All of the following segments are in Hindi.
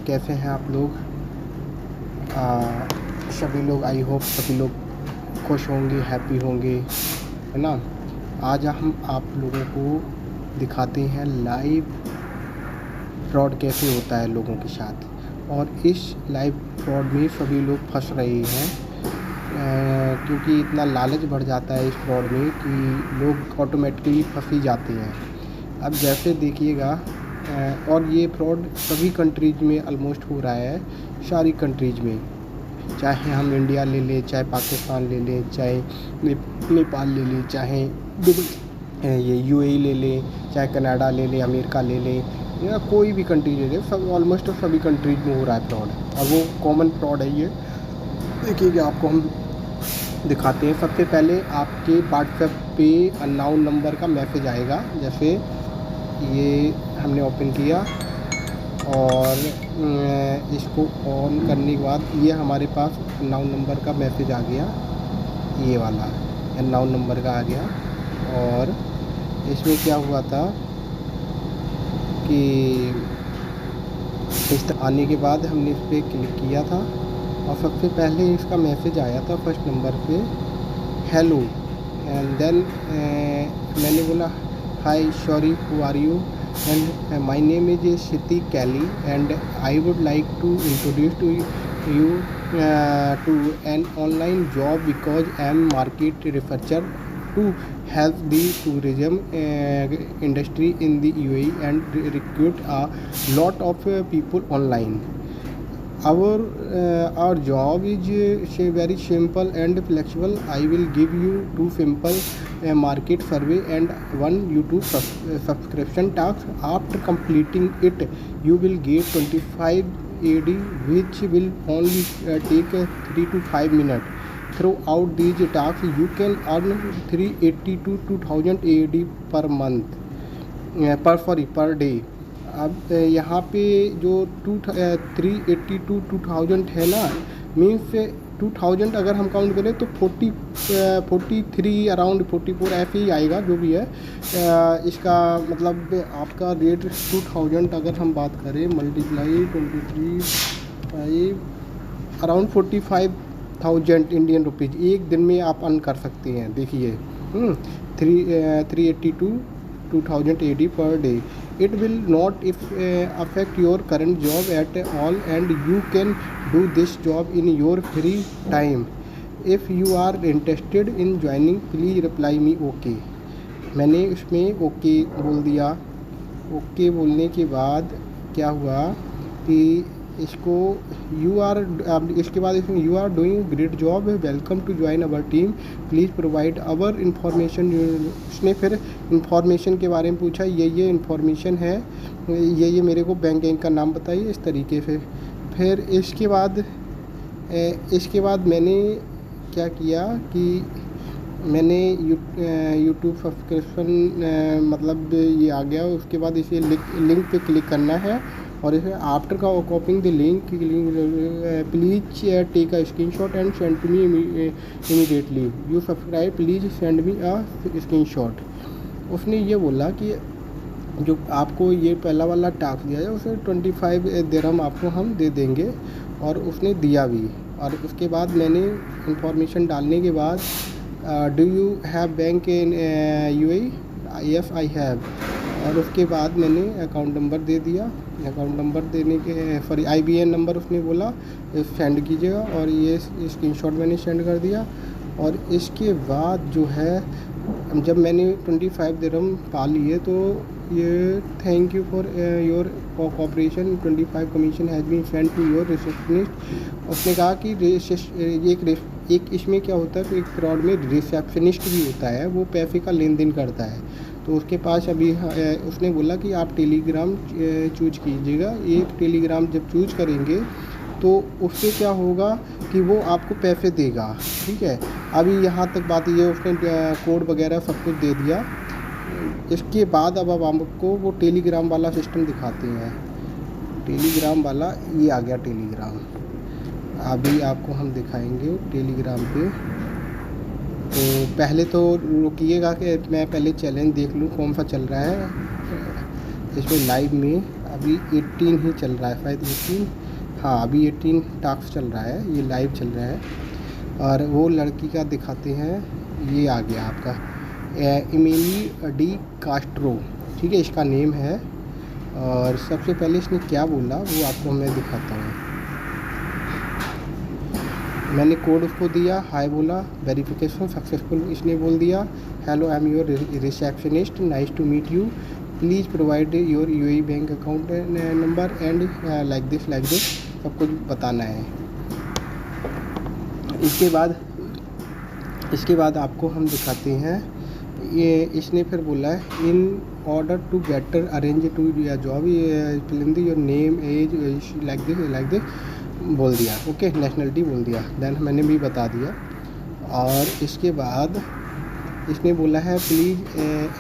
कैसे हैं आप लोग? सभी लोग, आई होप सभी लोग खुश होंगे, हैप्पी होंगे, है ना। आज हम आप लोगों को दिखाते हैं लाइव फ्रॉड कैसे होता है लोगों के साथ, और इस लाइव फ्रॉड में सभी लोग फंस रहे हैं क्योंकि इतना लालच बढ़ जाता है इस फ्रॉड में कि लोग ऑटोमेटिकली फंस ही जाते हैं। अब जैसे देखिएगा, और ये फ्रॉड सभी कंट्रीज़ में ऑलमोस्ट हो रहा है, सारी कंट्रीज़ में, चाहे हम इंडिया ले लें, चाहे पाकिस्तान ले लें, चाहे नेपाल ले लें, चाहे दुबई ये यूएई ले लें, चाहे कनाडा ले लें, अमेरिका ले लें, या कोई भी कंट्री ले लें, सब ऑलमोस्ट सभी कंट्रीज़ में हो रहा है फ्रॉड। और वो कॉमन फ्रॉड है ये। देखिए कि आपको हम दिखाते हैं। सबसे पहले आपके व्हाट्सएप पे अननोन नंबर का मैसेज आएगा। जैसे ये हमने ओपन किया और इसको ऑन करने के बाद ये हमारे पास अननोन नंबर का मैसेज आ गया, ये वाला अननोन नंबर का आ गया। और इसमें क्या हुआ था कि इस आने के बाद हमने इस पर क्लिक किया था और सबसे पहले इसका मैसेज आया था फर्स्ट नंबर पे, हेलो, एंड देन मैंने बोला hi, sorry, who are you, and my name is Siti Kelly and I would like to introduce to you to an online job because I am market researcher to help the tourism industry in the UAE and recruit a lot of people online. Our job is very simple and flexible. I will give you 2 simple market survey and 1 YouTube subscription task. After completing it, you will get 25 AD, which will only take 3 to 5 minutes. Throughout these tasks, you can earn 380 to 2000 AD per month, per day. अब यहाँ पे जो 380 टू 2000 है ना, मीन्स 2000 अगर हम काउंट करें तो 43 अराउंड 44 ऐसे ही आएगा जो भी है। इसका मतलब आपका रेट 2000 अगर हम बात करें मल्टीप्लाई 23 5 अराउंड 45,000 इंडियन रुपीज़ एक दिन में आप अर्न कर सकते हैं। देखिए 380 to 2000 AD per day. It will not affect your current job at all and you can do this job in your free time. If you are interested in joining, please reply me okay. मैंने उसमें ओके बोल दिया। ओके बोलने के बाद क्या हुआ कि इसको इसके बाद इसमें you are doing great job, welcome to join our team, please provide our information. उसने फिर इंफॉर्मेशन के बारे में पूछा, ये इंफॉर्मेशन है, ये मेरे को बैंक का नाम बताइए, इस तरीके से। फिर इसके बाद मैंने क्या किया कि मैंने यूट्यूब सब्सक्रिप्शन मतलब ये आ गया। उसके बाद इसे लिंक पे क्लिक करना है और इसे after copying the link please take a screenshot and send to me immediately. You subscribe, please send me a screenshot. उसने ये बोला कि जो आपको ये पहला वाला टास्क दिया है उसे 25 दिरहम आपको हम दे देंगे, और उसने दिया भी। और उसके बाद मैंने इंफॉर्मेशन डालने के बाद do you have bank in UAE, yes I have. और उसके बाद मैंने अकाउंट नंबर दे दिया। अकाउंट नंबर देने के सॉरी IBN नंबर उसने बोला सेंड कीजिएगा, और ये स्क्रीनशॉट मैंने सेंड कर दिया। और इसके बाद जो है जब मैंने 25 दिरहम पा लिए तो ये thank you for your cooperation, 25 commission has been send to your receptionist. उसने कहा कि एक इसमें क्या होता है, तो एक फ्रॉड में रिसेप्शनिस्ट भी होता है, वो पैसे का लेन देन करता है। तो उसके पास अभी उसने बोला कि आप टेलीग्राम चूज कीजिएगा। एक टेलीग्राम जब चूज करेंगे तो उससे क्या होगा कि वो आपको पैसे देगा, ठीक है। अभी यहाँ तक बात ये, उसने कोड वगैरह सब कुछ दे दिया। इसके बाद अब आपको वो टेलीग्राम वाला सिस्टम दिखाते हैं। टेलीग्राम वाला ये आ गया टेलीग्राम, अभी आपको हम दिखाएंगे टेलीग्राम पे। तो पहले तो रुकिएगा कि मैं पहले चैलेंज देख लूँ कौन सा चल रहा है इसमें लाइव में। अभी 18 ही चल रहा है शायद 18, हाँ अभी 18 टास्क चल रहा है, ये लाइव चल रहा है। और वो लड़की का दिखाते हैं, ये आ गया आपका इमिली डी कास्ट्रो, ठीक है, इसका नेम है। और सबसे पहले इसने क्या बोला वो आपको मैं दिखाता हूँ। मैंने कोड उसको दिया, हाय बोला, वेरिफिकेशन सक्सेसफुल इसने बोल दिया, hello I am your receptionist, nice to meet you, please provide your UAE bank account number and like this सब कुछ बताना है। इसके बाद आपको हम दिखाते हैं, ये इसने फिर बोला है in order to better arrange to ya job, fill your name as like this बोल दिया, ओके, नेशनलिटी बोल दिया, देन मैंने भी बता दिया। और इसके बाद इसने बोला है please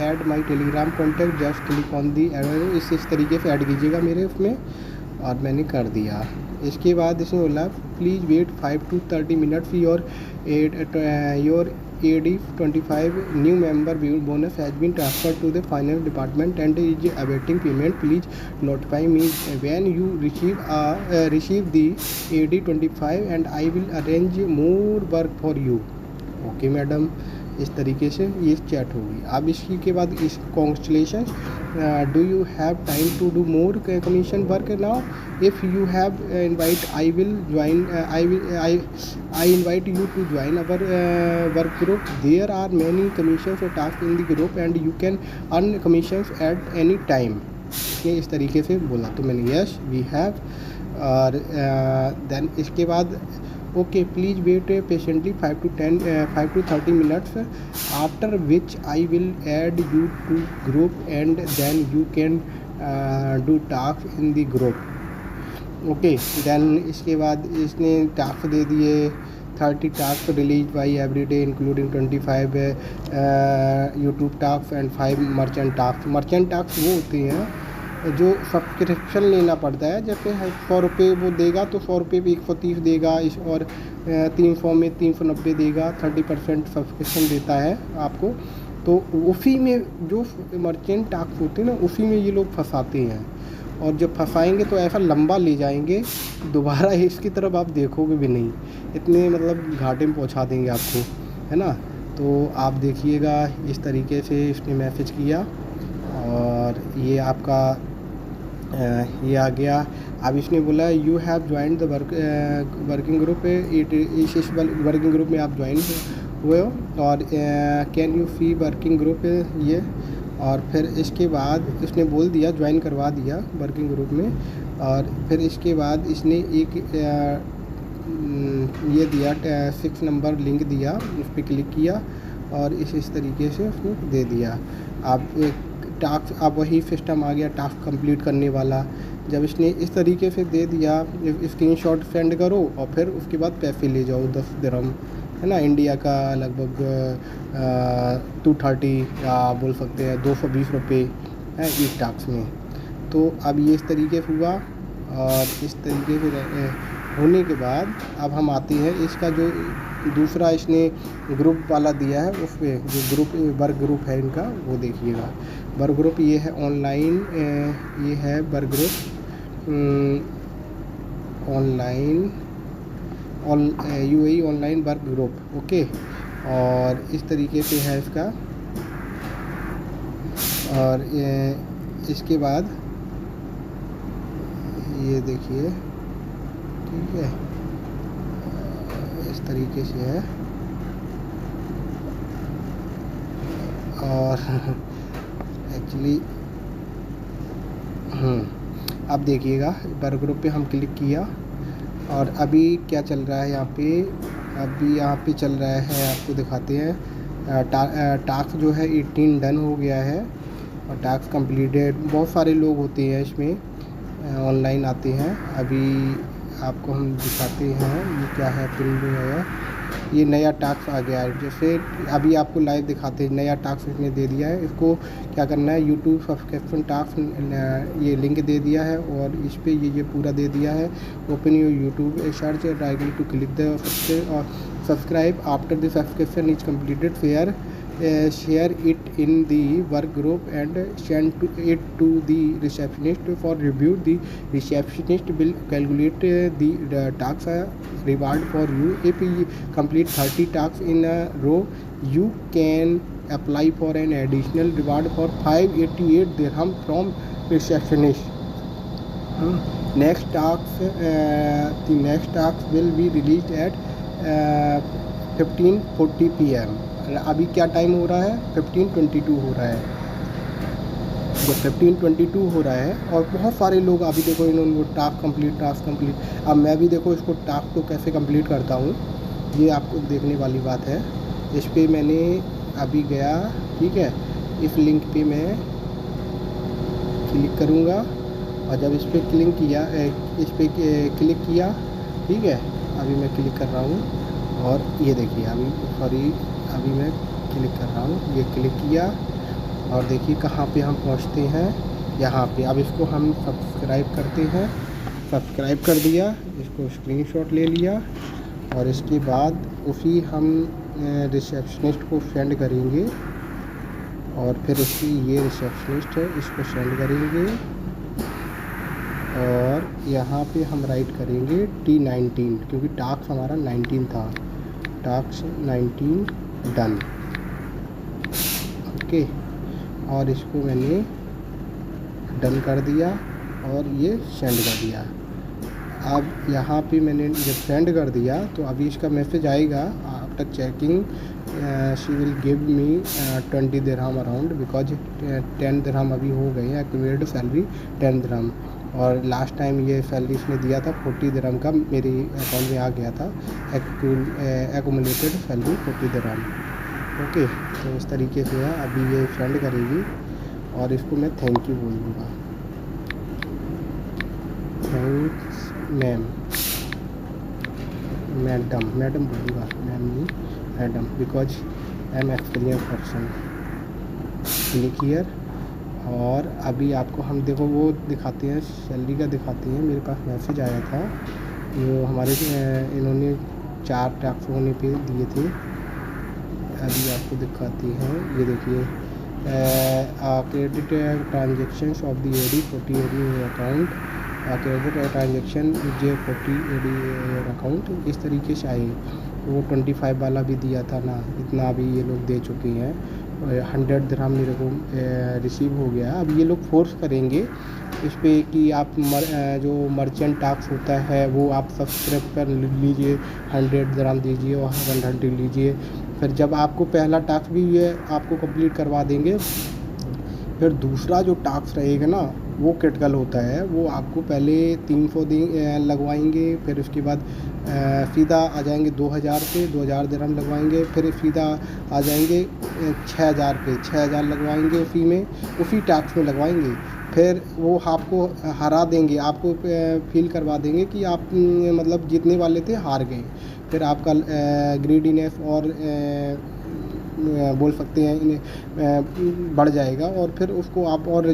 add my Telegram contact, just click on the arrow, इस तरीके से ऐड कीजिएगा मेरे उसमें, और मैंने कर दिया। इसके बाद इसने बोला please wait 5 to 30 minutes, your AD25 new member bonus has been transferred to the finance department and is awaiting payment, please notify me when you receive the AD25 and I will arrange more work for you. Okay madam, इस तरीके से ये चैट होगी। अब इसकी के बाद इस congratulation, do you have time to do more commission work now, if you have invite I will join, I invite you to join our work group, there are many commission or task in the group and you can earn commission at any time. ये इस तरीके से बोला तो मैंने यस वी हैव। और देन इसके बाद okay please wait patiently 5 to 30 minutes, after which I will add you to group and then you can do task in the group. Okay, then इसके बाद इसने टास्क दे दिए 30 task release by every day including 25 YouTube task and 5 merchant task. Merchant task वो होते हैं जो सब्सक्रिप्शन लेना पड़ता है, जैसे 100 रुपये वो देगा तो 100 रुपये पे 130 देगा, इस और 300 में 390 देगा, 30% सब्सक्रिप्शन देता है आपको। तो उसी में जो मर्चेंट टास्क होते हैं ना, उसी में ये लोग फंसाते हैं, और जब फंसाएंगे तो ऐसा लंबा ले जाएंगे, दोबारा इसकी तरफ आप देखोगे भी नहीं, इतने मतलब घाटे में पहुंचा देंगे आपको, है ना। तो आप देखिएगा इस तरीके से इसने मैसेज किया, और ये आपका ये आ गया। अब इसने बोला you have join the working group, इस वर्किंग ग्रुप में आप ज्वाइन हुए हो, और can you see working group ये। और फिर इसके बाद इसने बोल दिया ज्वाइन करवा दिया वर्किंग ग्रुप में। और फिर इसके बाद इसने एक ये दिया 6 नंबर लिंक दिया, उस पर क्लिक किया और इस तरीके से उसने दे दिया। आप टास्क, आप वही सिस्टम आ गया टास्क कंप्लीट करने वाला। जब इसने इस तरीके से दे दिया, स्क्रीनशॉट सेंड करो और फिर उसके बाद पैसे ले जाओ 10 दिरहम, है ना, इंडिया का लगभग 230 या बोल सकते हैं 220 रुपये है एक टास्क में। तो अब ये इस तरीके से हुआ, और इस तरीके से होने के बाद अब हम आते हैं इसका जो दूसरा इसने ग्रुप वाला दिया है, उस पर जो ग्रुप वर्क ग्रुप है इनका वो देखिएगा। वर्क ग्रुप ये है ऑनलाइन, ये है work group online UAE online work group, okay. और इस तरीके से है इसका। और इसके बाद ये देखिए, ठीक है, इस तरीके से है। और एक्चुअली अब देखिएगा वर्क ग्रुप पे हम क्लिक किया, और अभी क्या चल रहा है यहाँ पे, अभी यहाँ पे चल रहा है, आपको दिखाते हैं। टास्क जो है 18 डन हो गया है, और टास्क कंप्लीटेड। बहुत सारे लोग होते हैं इसमें, ऑनलाइन आते हैं। अभी आपको हम दिखाते हैं ये क्या है, फिल्म है, ये नया टास्क आ गया है। जैसे अभी आपको लाइव दिखाते हैं, नया टास्क इसने दे दिया है। इसको क्या करना है, यूट्यूब सब्सक्रिप्शन टास्क ये लिंक दे दिया है, और इस पर ये पूरा दे दिया है। Open your YouTube search directly to click the subscribe after the subscription is completed fair share it in the work group and send it to the receptionist for review. The receptionist will calculate the tax reward for you. If you complete 30 tasks in a row, you can apply for an additional reward for 588 dirham from receptionist. The next task will be released at 15:40 PM. अभी क्या टाइम हो रहा है? 15:22 हो रहा है। जब 15:22 हो रहा है और बहुत सारे लोग अभी देखो इन्होंने वो टास्क कंप्लीट। अब मैं भी देखो इसको टास्क को कैसे कंप्लीट करता हूँ, ये आपको देखने वाली बात है। इस पर मैंने अभी गया, ठीक है, इस लिंक पे मैं क्लिक करूँगा और जब इस पर क्लिक किया, ठीक है, अभी मैं क्लिक कर रहा हूँ और ये देखिए अभी मैं क्लिक कर रहा हूँ, ये क्लिक किया और देखिए कहाँ पे हम पहुँचते हैं, यहाँ पे। अब इसको हम सब्सक्राइब करते हैं, सब्सक्राइब कर दिया, इसको स्क्रीनशॉट ले लिया और इसके बाद उसी हम रिसेप्शनिस्ट को सेंड करेंगे और फिर इसकी ये रिसेप्शनिस्ट है, इसको सेंड करेंगे और यहाँ पे हम राइट करेंगे T19 क्योंकि टास्क हमारा 19 था, टास्क 19 डन। ओके, और इसको मैंने डन कर दिया और ये सेंड कर दिया। अब यहाँ पे मैंने जब सेंड कर दिया तो अभी इसका मैसेज आएगा, after checking she will give me 20 dirham around, because 10 दिरहम अभी हो गए हैं, एक्यूमुलेटेड सैलरी 10 दिरहम, और लास्ट टाइम ये सैलरी इसने दिया था 40 दिरहम का, मेरे अकाउंट में आ गया था एक्यूमुलेटेड सैलरी 40 दिरहम। ओके, तो इस तरीके से है। अभी ये सेंड करेगी और इसको मैं थैंक यू बोल दूँगा, थैंक्स मैडम बोलूँगा, मैम नहीं madam, because I am experience person. Click here और अभी आपको हम देखो वो दिखाते हैं, सैलरी का दिखाते हैं। मेरे पास मैसेज आया था, वो हमारे इन्होंने 4 टास्क होने पे दिए थे। अभी आपको दिखाती हैं, ये देखिए credit transactions of the AD 40 AD account, credit transaction J 40 AD account, इस तरीके से आए। वो 25 वाला भी दिया था ना, इतना अभी ये लोग दे चुके हैं। 100 दिरहम मेरे को रिसीव हो गया। अब ये लोग फोर्स करेंगे इस पर कि आप जो मर्चेंट टास्क होता है वो आप सब्सक्राइब कर लीजिए, 100 दिरहम दीजिए और 100 लीजिए। फिर जब आपको पहला टास्क भी ये आपको कंप्लीट करवा देंगे, फिर दूसरा जो टास्क रहेगा ना वो क्रिटिकल होता है, वो आपको पहले 300 लगवाएंगे, फिर उसके बाद सीधा आ जाएंगे 2000 पे, 2000 दिरहम लगवाएंगे, फिर सीधा आ जाएंगे 6000 पे, 6000 लगवाएंगे, उसी टास्क में लगवाएंगे। फिर वो आपको हरा देंगे, आपको फील करवा देंगे कि आप मतलब जीतने वाले थे हार गए। फिर आपका ग्रीडीनेस और बोल सकते हैं इन्हें बढ़ जाएगा और फिर उसको आप और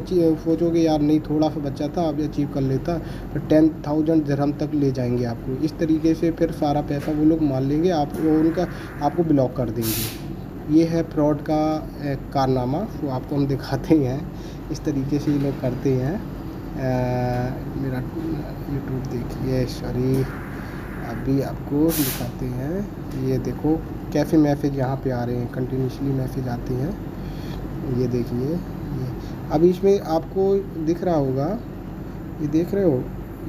सोचोगे यार नहीं थोड़ा सा बच्चा था अब अचीव कर लेता, फिर 10,000 दिरहम तक ले जाएंगे आपको। इस तरीके से फिर सारा पैसा वो लोग मान लेंगे, आपको ब्लॉक कर देंगे। ये है फ्रॉड का कारनामा, तो आपको हम दिखाते हैं इस तरीके से ये लोग करते हैं। मेरा यूट्यूब देखिए, सॉरी, अभी आपको दिखाते हैं। ये देखो कैसे मैसेज यहाँ पे आ रहे हैं, कंटिन्यूसली मैसेज आते हैं। ये देखिए, ये अभी इसमें आपको दिख रहा होगा, ये देख रहे हो,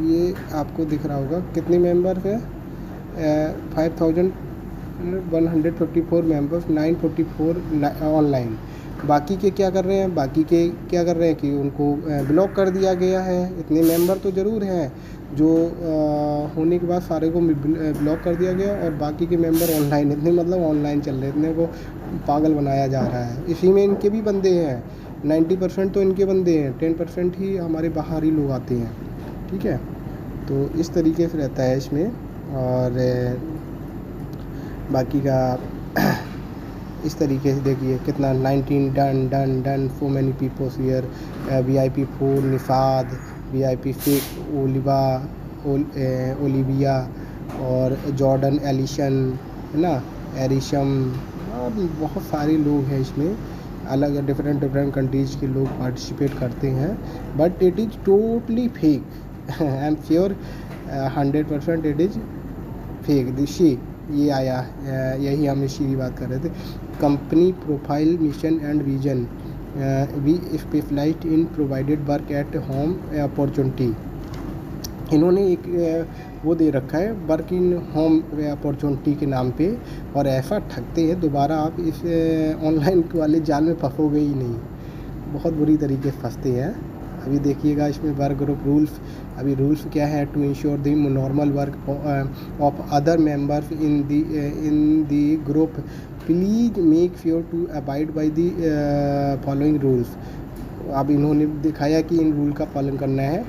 ये आपको दिख रहा होगा कितने मेंबर है, 5154 मेंबर्स, 944 ऑनलाइन। बाकी के क्या कर रहे हैं, कि उनको ब्लॉक कर दिया गया है। इतने मेंबर तो ज़रूर हैं जो होने के बाद सारे को ब्लॉक कर दिया गया और बाकी के मेंबर ऑनलाइन, इतने मतलब ऑनलाइन चल रहे, इतने को पागल बनाया जा रहा है। इसी में इनके भी बंदे हैं, 90% तो इनके बंदे हैं, 10% ही हमारे बाहरी लोग आते हैं, ठीक है। तो इस तरीके से रहता है इसमें। और बाकी का इस तरीके से देखिए कितना 19 done, so many peoples here, VIP 4 निफाद, VIP 6 ओलिविया और जॉर्डन एलिशन, है ना, एरिशम, और बहुत सारे लोग हैं इसमें, अलग डिफरेंट कंट्रीज़ के लोग पार्टिसिपेट करते हैं, but it is totally fake. I am sure 100% it is fake. दिशी ये आया, यही हम इसी की बात कर रहे थे। Company profile, mission and vision, we specialized in provided work at home opportunity. इन्होंने एक वो दे रखा है वर्क इन होम अपॉर्चुनिटी के नाम पे, और ऐसा ठगते हैं दोबारा आप इस ऑनलाइन वाले जाल में फंसोगे ही नहीं, बहुत बुरी तरीके से फंसते हैं। अभी देखिएगा इसमें वर्क ग्रुप रूल्स, अभी रूल्स क्या है, to ensure the normal work of other members in the group, please make sure to abide by the following rules. अब इन्होंने दिखाया कि इन रूल का पालन करना है।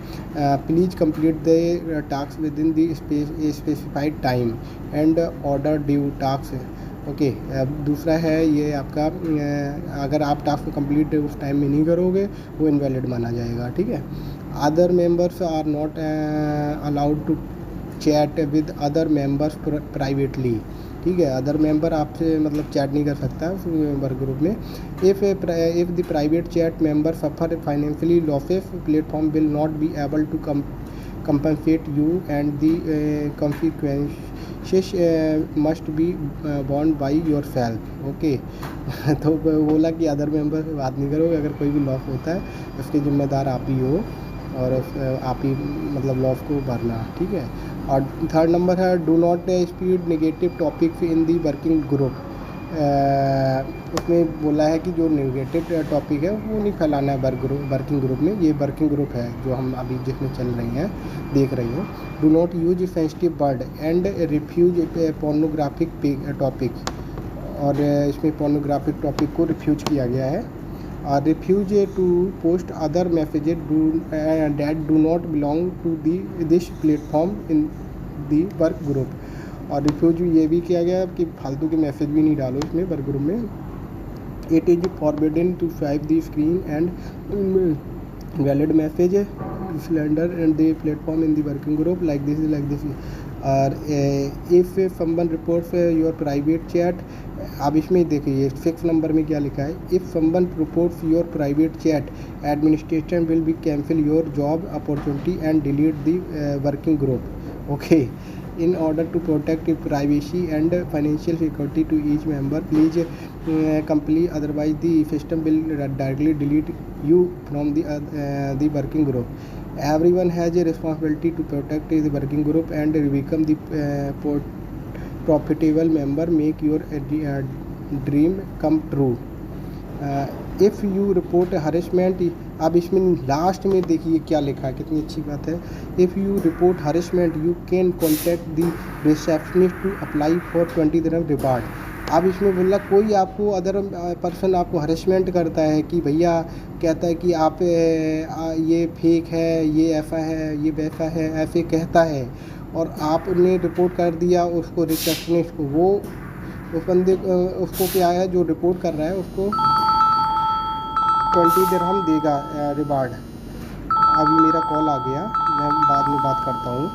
Please complete the task with in the specified time and order due task. Okay, अब दूसरा है ये आपका, अगर आप टास्क कंप्लीट उस टाइम में नहीं करोगे वो इनवैलिड माना जाएगा, ठीक है। Other members are not allowed to chat with other members privately, ठीक है। अदर मेंबर आपसे मतलब चैट नहीं कर सकता उस वर्क ग्रुप में। If the private chat member suffer financially losses, platform will not be able to compensate you and the consequences must be borne by yourself, okay. तो बोला कि अदर मेंबर से बात नहीं करोगे, अगर कोई भी लॉस होता है उसके जिम्मेदार आप ही हो, और आप ही मतलब लॉस को भरना, ठीक है। और थर्ड नंबर है, do not speed negative topics in the working group. उसमें बोला है कि जो नेगेटिव टॉपिक है वो नहीं फैलाना है वर्किंग ग्रुप में। ये वर्किंग ग्रुप है जो हम अभी जिसमें चल रही हैं, देख रही हैं। Do not use sensitive word and refuse pornographic topic, और इसमें पोर्नोग्राफिक टॉपिक को रिफ्यूज किया गया है। और refuse to post other messages that do not belong to this platform in the work group. और रिफ्यूज ये भी किया गया कि फालतू के मैसेज भी नहीं डालो इसमें वर्क ग्रुप में। It is forbidden to swipe the screen and valid message cylinder and the platform in the working group like this. और if someone reports your private chat, अब इसमें देखिए 6 नंबर में क्या लिखा है, if someone reports your private chat, administration will be cancel your job opportunity and delete the working group, okay. In order to protect privacy and financial security to each member, please comply, otherwise the system will directly delete you from the working group. Everyone has a responsibility to protect the working group and become the profitable member. Make your dream come true. If you report harassment, अब इसमें लास्ट में देखिए क्या लिखा है, कितनी अच्छी बात है। If you report harassment you can contact the receptionist to apply for 20 dirham reward. अब इसमें बोला कोई आपको अदर पर्सन आपको हरेसमेंट करता है कि भैया कहता है कि आप ये फेक है, ये ऐसा है, ये वैसा है, ऐसे कहता है, और आपने रिपोर्ट कर दिया उसको रिसेप्शनिस्ट को, वो उस बंदे उसको क्या है जो रिपोर्ट कर रहा है उसको 20 dirham देगा रिवार्ड। अभी मेरा कॉल आ गया, मैं बाद में बात करता हूँ।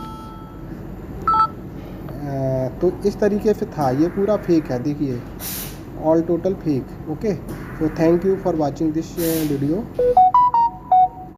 तो इस तरीके से था, ये पूरा फेक है, देखिए all total fake, okay. So thank you for watching this video.